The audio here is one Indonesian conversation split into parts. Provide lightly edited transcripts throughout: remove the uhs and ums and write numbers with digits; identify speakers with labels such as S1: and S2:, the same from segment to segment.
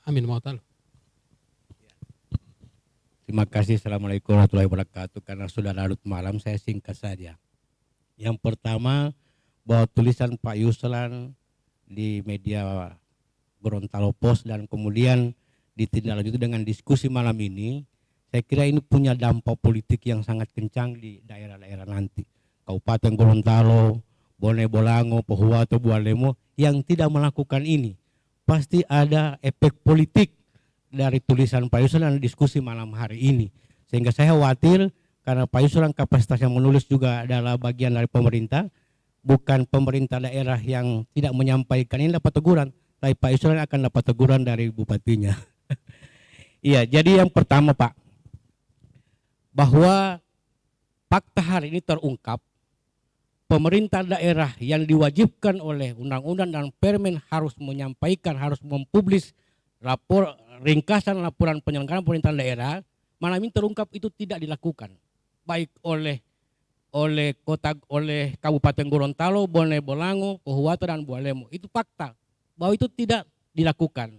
S1: Amin wa ta'ala.
S2: Terima kasih. Assalamualaikum warahmatullahi wabarakatuh. Karena sudah larut malam, saya singkat saja. Yang pertama, bahwa tulisan Pak Yusran di media Gorontalo Post dan kemudian ditindaklanjuti dengan diskusi malam ini, saya kira ini punya dampak politik yang sangat kencang di daerah-daerah nanti. Kabupaten Gorontalo, Bone Bolango, Pohuwato, Bualemo yang tidak melakukan ini. Pasti ada efek politik dari tulisan Pak Yusran dan diskusi malam hari ini. Sehingga saya khawatir karena Pak Yusran kapasitas yang menulis juga adalah bagian dari pemerintah, bukan pemerintah daerah yang tidak menyampaikan ini dapat teguran, tapi Pak Yusran akan dapat teguran dari bupatinya. Iya, jadi yang pertama Pak, bahwa fakta hari ini terungkap, pemerintah daerah yang diwajibkan oleh undang-undang dan permen harus menyampaikan, harus mempublis ringkasan laporan penyelenggaraan pemerintahan daerah, malam ini terungkap itu tidak dilakukan, baik oleh Kabupaten Gorontalo, Bone Bolango, Pohuwato dan Bualemo. Itu fakta bahwa itu tidak dilakukan.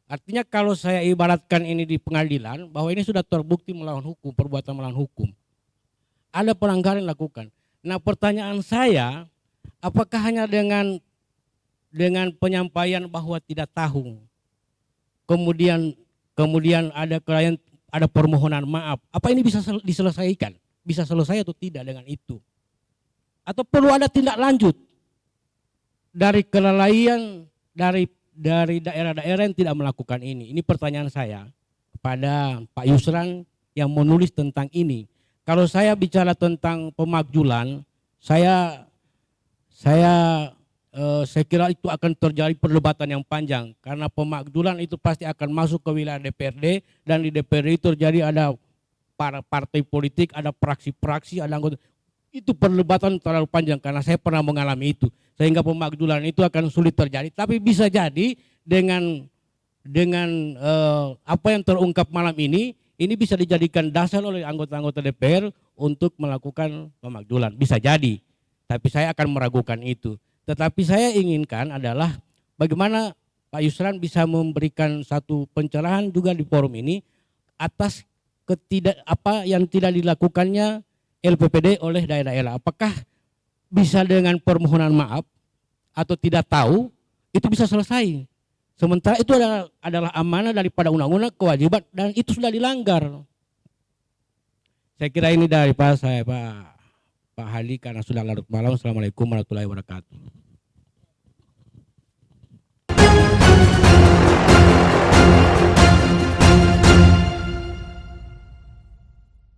S2: Artinya kalau saya ibaratkan ini di pengadilan, bahwa ini sudah terbukti melawan hukum, perbuatan melawan hukum. Ada pelanggaran yang dilakukan. Nah, pertanyaan saya, apakah hanya dengan penyampaian bahwa tidak tahu, kemudian ada permohonan maaf, apa ini bisa diselesaikan? Bisa selesai atau tidak dengan itu? Atau perlu ada tindak lanjut dari kelalaian dari daerah-daerah yang tidak melakukan ini? Ini pertanyaan saya kepada Pak Yusran yang menulis tentang ini. Kalau saya bicara tentang pemakzulan, saya kira itu akan terjadi perdebatan yang panjang karena pemakzulan itu pasti akan masuk ke wilayah DPRD dan di DPRD itu terjadi ada para partai politik, ada praksi-praksi, ada anggota. Itu perdebatan terlalu panjang karena saya pernah mengalami itu. Sehingga pemakzulan itu akan sulit terjadi. Tapi bisa jadi dengan apa yang terungkap malam ini bisa dijadikan dasar oleh anggota-anggota DPR untuk melakukan pemakzulan. Bisa jadi. Tapi saya akan meragukan itu. Tetapi saya inginkan adalah bagaimana Pak Yusran bisa memberikan satu pencerahan juga di forum ini atas apa yang tidak dilakukannya LPPD oleh daerah-daerah. Apakah bisa dengan permohonan maaf atau tidak tahu itu bisa selesai. Sementara itu adalah amanah daripada undang-undang, kewajiban, dan itu sudah dilanggar. Saya kira ini dari Pak Hadi karena sudah larut malam. Assalamualaikum warahmatullahi wabarakatuh.